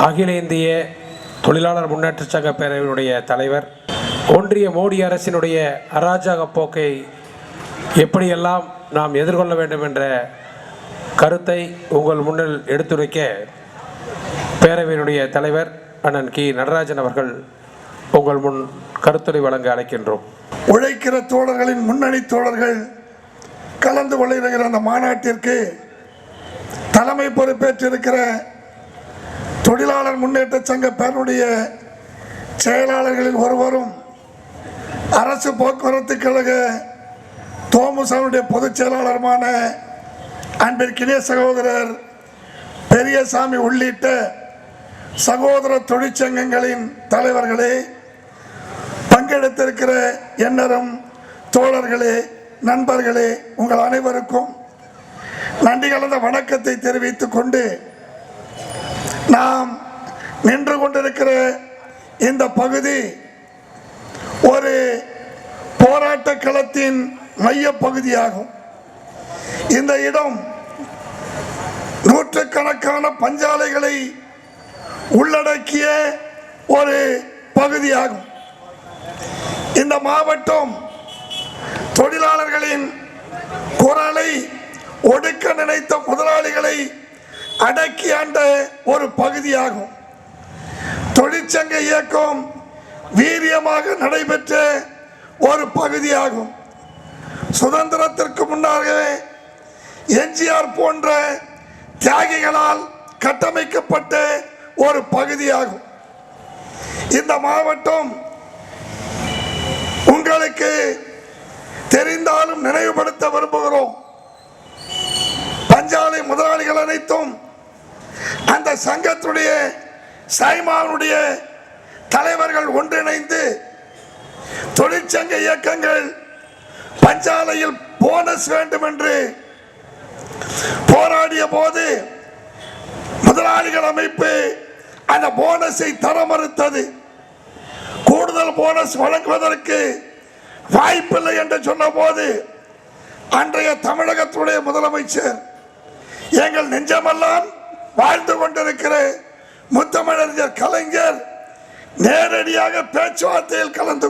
அகில இந்திய தொழிலாளர் முன்னேற்றச் சங்க பேரவையினுடைய தலைவர் ஒன்றிய மோடி அரசினுடைய அராஜக போக்கை எப்படியெல்லாம் நாம் எதிர்கொள்ள வேண்டும் என்ற கருத்தை உங்கள் முன்னில் எடுத்துரைக்க பேரவையினுடைய தலைவர் அண்ணன் கி நடராஜன் அவர்கள் உங்கள் முன் கருத்துரை வழங்க அழைக்கின்றோம். உழைக்கிற தோழர்களின் முன்னணி தோழர்கள் கலந்து கொள்கிற அந்த மாநாட்டிற்கு தலைமை பொறுப்பேற்றிருக்கிற தொழிலாளர் முன்னேற்ற சங்க பேரனுடைய செயலாளர்களில் ஒருவரும் அரசு போக்குவரத்து கழக தோமுசாவுடைய பொதுச் செயலாளருமான அன்பிற்கினிய சகோதரர் பெரியசாமி உள்ளிட்ட சகோதர தொழிற்சங்கங்களின் தலைவர்களே, பங்கெடுத்திருக்கிற எண்ணரும் தோழர்களே, நண்பர்களே, உங்கள் அனைவருக்கும் நன்றி கலந்த வணக்கத்தை தெரிவித்துக் கொண்டு, நாம் நின்று கொண்டிருக்கிற இந்த பகுதி ஒரு போராட்ட களத்தின் மைய பகுதியாகும். இந்த இடம் நூற்றுக்கணக்கான பஞ்சாலைகளை உள்ளடக்கிய ஒரு பகுதியாகும். இந்த மாவட்டம் தொழிலாளர்களின் குரலை ஒடுக்க நினைத்த முதலாளிகளை அடக்கி ஆண்ட ஒரு பகுதியாகும். தொழிற்சங்க இயக்கம் வீரியமாக நடைபெற்ற ஒரு பகுதியாகும். சுதந்திரத்திற்கு முன்னாகவே எம்ஜிஆர் போன்ற தியாகிகளால் கட்டமைக்கப்பட்ட ஒரு பகுதியாகும். இந்த மாவட்டம் உங்களுக்கு தெரிந்தாலும் நினைவுபடுத்த விரும்புகிறோம். பஞ்சாலை முதலாளிகள் அனைத்தும் அந்த சங்கத்துடைய சைமானுடைய தலைவர்கள் ஒன்றிணைந்து தொழிற்சங்க இயக்கங்கள் பஞ்சாலையில் போனஸ் வேண்டும் என்று போராடிய போது முதலாளிகள் அமைப்பு அந்த போனஸை தர மறுத்தது. கூடுதல் போனஸ் வழங்குவதற்கு வாய்ப்பில்லை என்று சொன்ன போது அன்றைய தமிழகத்துடைய முதலமைச்சர் எங்கள் நெஞ்சமெல்லாம் வாழ்ந்து கொண்டிருக்கிற முத்தமிழறிஞர் கலைஞர் நேரடியாக பேச்சுவார்த்தையில் கலந்து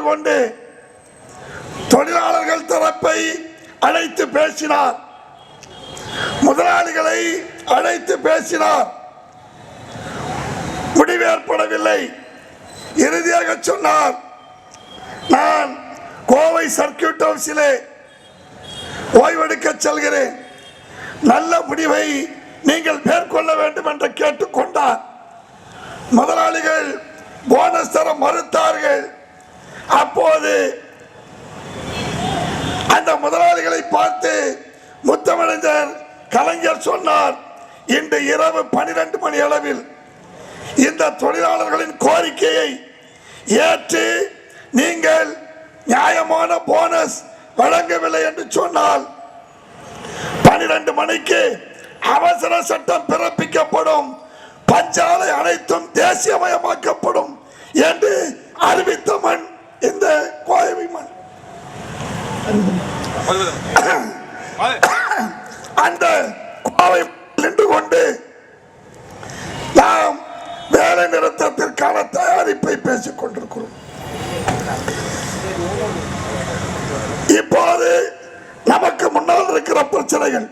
கொண்டு தொழிலாளர்கள் தரப்பை அழைத்து பேசினார், முதலாளிகளை அழைத்து பேசினார். முடிவு ஏற்படவில்லை. இறுதியாக சொன்னார், நான் கோவை சர்க்கியூட் ஹவுஸிலே ஓய்வெடுக்க செல்கிறேன், நல்ல முடிவை நீங்கள் மேற்கொள்ள வேண்டும் என்று கேட்டுக்கொண்டார். முதலாளிகள் போனஸ் தர மறுத்தார்கள். அப்போது அந்த முதலாளிகளை பார்த்து முத்தமிழறிஞர் கலைஞர் சொன்னார், இன்று இரவு 12 மணி அளவில் இந்த தொழிலாளர்களின் கோரிக்கையை ஏற்று நீங்கள் நியாயமான போனஸ் வழங்கவில்லை என்று சொன்னால் 12 மணிக்கு அவசர சட்டம் பிறப்பிக்கப்படும், பஞ்சாலை அனைத்தும் தேசியமயமாக்கப்படும் என்று அறிவித்த மண் இந்த கோவை மண். அந்த கோவை நின்று கொண்டு நாம் வேலை நிறுத்தத்திற்கான தயாரிப்பை பேசிக் கொண்டிருக்கிறோம். இப்போது நமக்கு முன்னால் இருக்கிற பிரச்சனைகள்,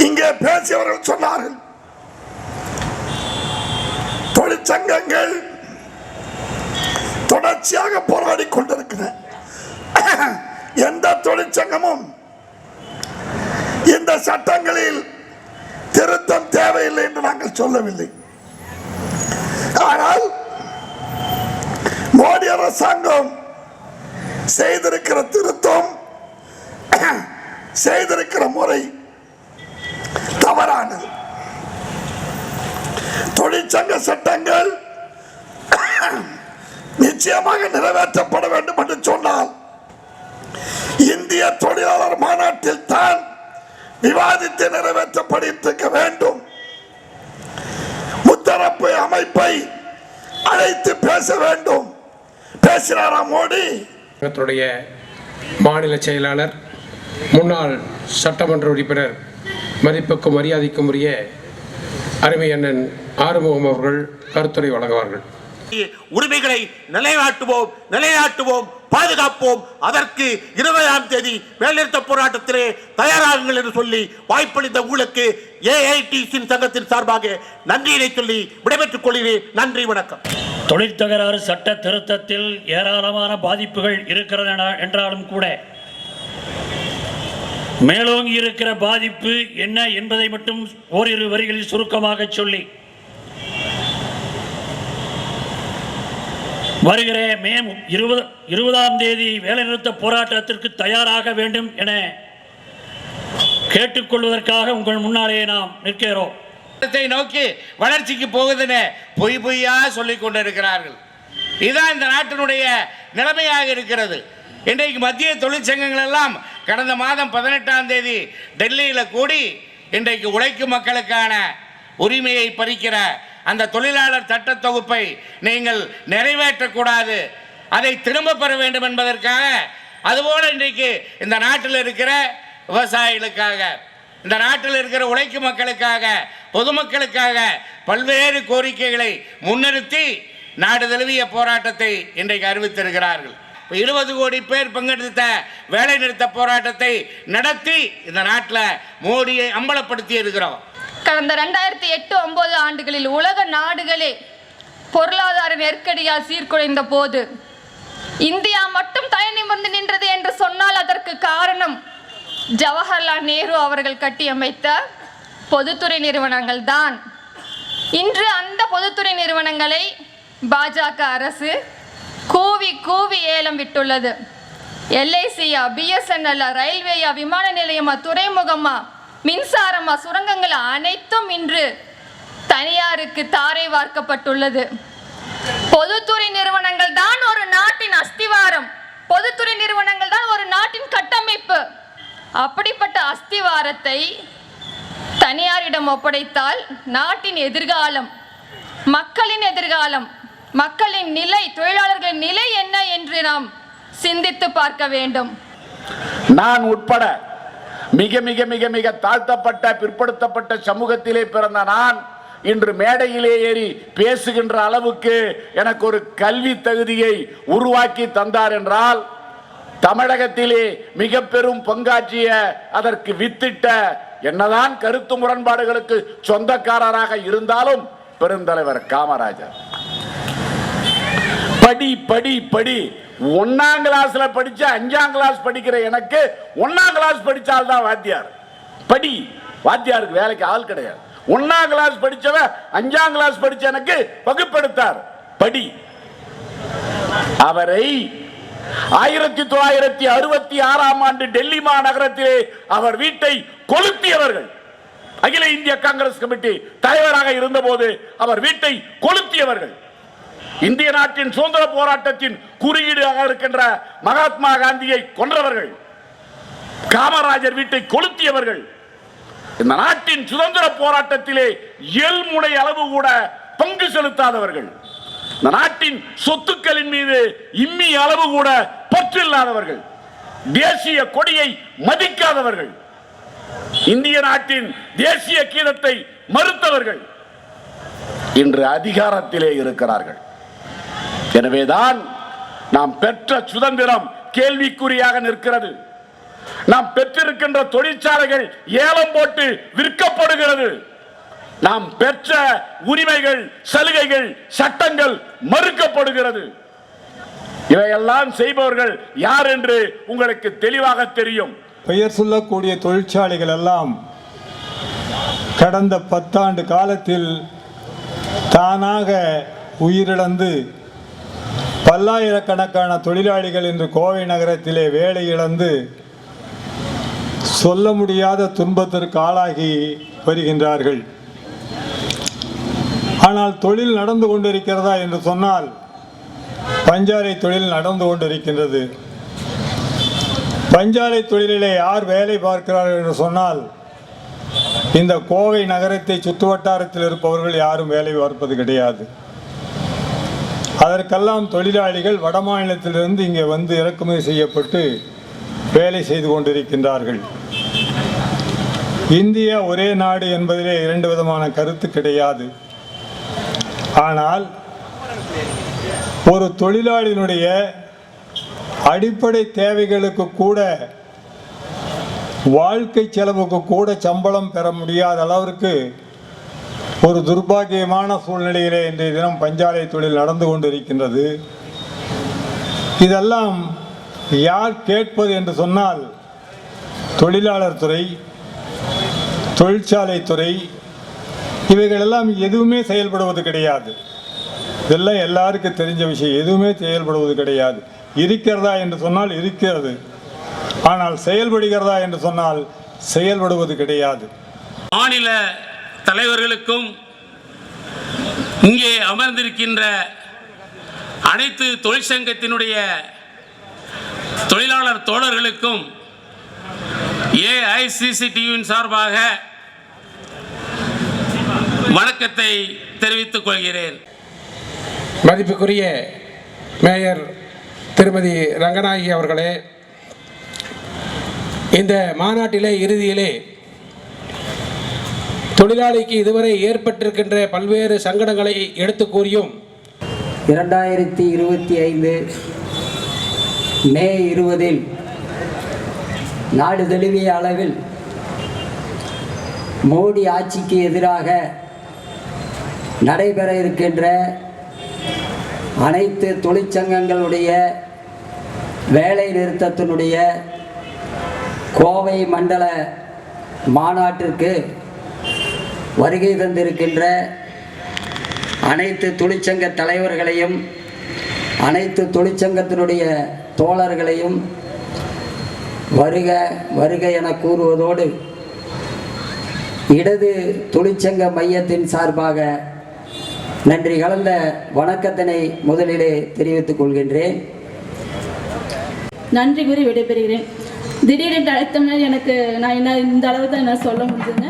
இங்கே பேசியவர்கள் சொன்னார்கள், தொழிற்சங்கங்கள் தொடர்ச்சியாக போராடி கொண்டிருக்கிற எந்த தொழிற்சங்கமும் இந்த சட்டங்களில் திருத்தம் தேவையில்லை என்று நாங்கள் சொல்லவில்லை. ஆனால் மோடி அரசாங்கம் செய்திருக்கிற திருத்தம், செய்திருக்கிற முறை தவறானது. தொழிற்சங்க சட்டங்கள் நிச்சயமாக நிறைவேற்றப்பட வேண்டும் என்று சொன்னால் இந்திய தொழிலாளர் மாநாட்டில் தான் விவாதித்து நிறைவேற்றப்பட்டிருக்க வேண்டும். அமைப்பை அழைத்து பேச வேண்டும். பேசினாரா மோடி? மாநில செயலாளர் முன்னாள் சட்டமன்ற உறுப்பினர் மதிப்புக்கும் மரியாதைக்கும் உரிய அருமை அண்ணன் ஆறுமுகம் அவர்கள் கருத்துரை வழங்குவார்கள். உரிமைகளை நிலைநாட்டுவோம், பாதுகாப்போம். அதற்கு 20ஆம் தேதி வேலைநிறுத்த போராட்டத்திலே தயாராகுங்கள் என்று சொல்லி வாய்ப்பளித்த உங்களுக்கு AITC சங்கத்தின் சார்பாக நன்றியை சொல்லி விடைபெற்றுக் கொள்கிறேன். நன்றி, வணக்கம். தொழில் தகராறு சட்ட திருத்தத்தில் ஏராளமான பாதிப்புகள் இருக்கிறது என்றாலும் கூட மேலோங்கி இருக்கிற பாதிப்பு என்ன என்பதை மட்டும் ஓரிரு வரிகளில் சுருக்கமாக சொல்லி வருகிற மே 20ஆம் தேதி வேலைநிறுத்த போராட்டத்திற்கு தயாராக வேண்டும் என கேட்டுக்கொள்வதற்காக உங்கள் முன்னாலே நாம் நிற்கிறோம். நோக்கி வளர்ச்சிக்கு போகுதுன்னு பொய்யா சொல்லிக் கொண்டிருக்கிறார்கள். இதுதான் இந்த நாட்டினுடைய நிலைமையாக இருக்கிறது. இன்றைக்கு மத்திய தொழிற்சங்கங்கள் எல்லாம் கடந்த மாதம் 18ஆம் தேதி டெல்லியில் கூடி இன்றைக்கு உழைக்கும் மக்களுக்கான உரிமையை பறிக்கிற அந்த தொழிலாளர் சட்ட தொகுப்பை நீங்கள் நிறைவேற்றக்கூடாது, அதை திரும்ப பெற வேண்டும் என்பதற்காக, அதுபோல இன்றைக்கு இந்த நாட்டில் இருக்கிற விவசாயிகளுக்காக, இந்த நாட்டில் இருக்கிற உழைக்கும் மக்களுக்காக, பொதுமக்களுக்காக பல்வேறு கோரிக்கைகளை முன்னிறுத்தி நாடு தழுவிய போராட்டத்தை இன்றைக்கு அறிவித்திருக்கிறார்கள். 20 கோடி பேர் பங்கெடுத்த வேலை நிறுத்த போராட்டத்தை நடத்தி இந்த நாட்டில் மோடியை அம்பலப்படுத்தி இருக்கிறோம். கடந்த 2008-9 ஆண்டுகளில் உலக நாடுகளே பொருளாதார நெருக்கடியால் சீர்குலைந்த போது இந்தியா மட்டும் தலை நிமிர்ந்து நின்றது என்று சொன்னால் அதற்கு காரணம் ஜவஹர்லால் நேரு அவர்கள் கட்டியமைத்த பொதுத்துறை நிறுவனங்கள் தான். இன்று அந்த பொதுத்துறை நிறுவனங்களை பாஜக அரசு கூவி ஏலம் விட்டுள்ளது. LICயா, BSNL, ரயில்வேயா, விமான நிலையமா, துறைமுகமா, மின்சாரமா, சுரங்கங்கள் அனைத்தும் இன்று தனியாருக்கு தாரை வார்க்கப்பட்டுள்ளது. பொதுத்துறை நிறுவனங்கள் தான் ஒரு நாட்டின் அஸ்திவாரம், பொதுத்துறை நிறுவனங்கள் தான் ஒரு நாட்டின் கட்டமைப்பு. அப்படிப்பட்ட அஸ்திவாரத்தை தனியாரிடம் ஒப்படைத்தால் நாட்டின் எதிர்காலம், மக்களின் எதிர்காலம், மக்களின் நிலை, தொழிலாளர்களின் நிலை என்ன என்று நாம் சிந்தித்து பார்க்க வேண்டும். நான் உட்பட மிக மிக மிக மிக தாழ்த்தப்பட்ட பிற்படுத்தப்பட்ட சமூகத்திலே பிறந்த நான் இன்று மேடையிலே ஏறி பேசுகின்ற அளவுக்கு எனக்கு ஒரு கல்வி தகுதியை உருவாக்கி தந்தார் என்றால், தமிழகத்திலே மிக பெரும் பங்காற்றிய, அதற்கு வித்திட்ட, என்னதான் கருத்து முரண்பாடுகளுக்கு சொந்தக்காரராக இருந்தாலும் பெருந்தலைவர் காமராஜர். படி படி படி 1ஆம் கிளாஸ்ல படிச்ச 5ஆம் கிளாஸ் படிக்கிற எனக்கு 1ஆம் கிளாஸ் படிச்சால்தான் வாத்தியார். படி, வாத்தியாருக்கு வேலைக்கு ஆள் கிடையாது. 1ஆம் கிளாஸ் படிச்சவன் 5ஆம் கிளாஸ் படிச்ச எனக்கு வகுப்பெடுத்தார். படி. அவரை 1966ஆம் ஆண்டு டெல்லி மாநகரத்திலே அவர் வீட்டை கொளுத்தியவர்கள், அகில இந்திய காங்கிரஸ் கமிட்டி தலைவராக இருந்தபோது அவர் வீட்டை கொளுத்தியவர்கள், இந்திய நாட்டின் சுதந்திர போராட்டத்தின் குறியீடாக இருக்கின்ற மகாத்மா காந்தியை கொன்றவர்கள், காமராஜர் வீட்டை கொளுத்தியவர்கள், இந்த நாட்டின் சுதந்திர போராட்டத்திலே எல்முனை அளவு கூட பங்கு செலுத்தாதவர்கள், இந்த நாட்டின் சொத்துக்களின் மீது இம்மி அளவு கூட பற்றில்லாதவர்கள், தேசிய கொடியை மதிக்காதவர்கள், இந்திய நாட்டின் தேசிய கீதத்தை மறுத்தவர்கள் இன்று அதிகாரத்திலே இருக்கிறார்கள். எனவேதான் நாம் பெற்ற சுதந்திரம் கேள்விக்குறியாக நிற்கிறது. நாம் பெற்றிருக்கின்ற தொழிற்சாலைகள் ஏலம் போட்டு விற்கப்படுகிறது. நாம் பெற்ற உரிமைகள், சலுகைகள், சட்டங்கள் மறுக்கப்படுகிறது. இவையெல்லாம் செய்பவர்கள் யார் என்று உங்களுக்கு தெளிவாக தெரியும். பெயர் சொல்லக்கூடிய தொழிற்சாலைகள் எல்லாம் கடந்த 10 ஆண்டு காலத்தில் தானாக உயிரிழந்து பல்லாயிரக்கணக்கான தொழிலாளிகள் இன்று கோவை நகரத்திலே வேலை இழந்து சொல்ல முடியாத துன்பத்திற்கு ஆளாகி வருகின்றார்கள். ஆனால் தொழில் நடந்து கொண்டிருக்கிறதா என்று சொன்னால் பஞ்சாலை தொழில் நடந்து கொண்டிருக்கின்றது. பஞ்சாலை தொழிலிலே யார் வேலை பார்க்கிறார்கள் என்று சொன்னால் இந்த கோவை நகரத்தை சுற்றுவட்டாரத்தில் இருப்பவர்கள் யாரும் வேலை பார்ப்பது கிடையாது. அதற்கெல்லாம் தொழிலாளிகள் வடமாநிலத்திலிருந்து இங்கே வந்து இறக்குமதி செய்யப்பட்டு வேலை செய்து கொண்டிருக்கின்றார்கள். இந்தியா ஒரே நாடு என்பதிலே இரண்டு விதமான கருத்து கிடையாது. ஆனால் ஒரு தொழிலாளியினுடைய அடிப்படை தேவைகளுக்கு கூட, வாழ்க்கை செலவுக்கு கூட சம்பளம் பெற முடியாத அளவிற்கு ஒரு துர்பாக்கியமான சூழ்நிலையிலே இன்றைய தினம் பஞ்சாலை தொழில் நடந்து கொண்டிருக்கின்றது. இதெல்லாம் யார் கேட்பது என்று சொன்னால், தொழிலாளர் துறை, தொழிற்சாலை துறை, இவைகளெல்லாம் எதுவுமே செயல்படுவது கிடையாது. இதெல்லாம் எல்லாருக்கும் தெரிஞ்ச விஷயம். எதுவுமே செயல்படுவது கிடையாது. இருக்கிறதா என்று சொன்னால் இருக்கிறது, ஆனால் செயல்படுகிறதா என்று சொன்னால் செயல்படுவது கிடையாது. மாநில தலைவர்களுக்கும் இங்கே அமர்ந்திருக்கின்ற அனைத்து தொழிற்சங்கத்தினுடைய தொழிலாளர் தோழர்களுக்கும் ஏஐசிசிடியுவின் சார்பாக வணக்கத்தை தெரிவித்துக் கொள்கிறேன். மதிப்புக்குரிய மேயர் திருமதி ரங்கநாயகி அவர்களே, இந்த மாநாட்டிலே இறுதியிலே தொழிலாளிக்கு இதுவரை ஏற்பட்டிருக்கின்ற பல்வேறு சங்கடங்களை எடுத்து கூறியும் 2025 மே 20 நாடு தழுவிய அளவில் மோடி ஆட்சிக்கு எதிராக நடைபெற இருக்கின்ற அனைத்து தொழிற்சங்கங்களுடைய வேலை நிறுத்தத்தினுடைய கோவை மண்டல மாநாட்டிற்கு வருகை தந்திருக்கின்ற அனைத்து தொழிற்சங்க தலைவர்களையும் அனைத்து தொழிற்சங்கத்தினுடைய தோழர்களையும் வருக வருக என கூறுவதோடு, இடது தொழிற்சங்க மையத்தின் சார்பாக நன்றி கலந்த வணக்கத்தினை முதலிலே தெரிவித்துக் கொள்கின்றேன். நன்றி கூறி விடைபெறுகிறேன். திடீரென்று அழைத்தோம்னா எனக்கு நான் என்ன இந்த அளவு தான் என்ன சொல்ல முடியுதுங்க.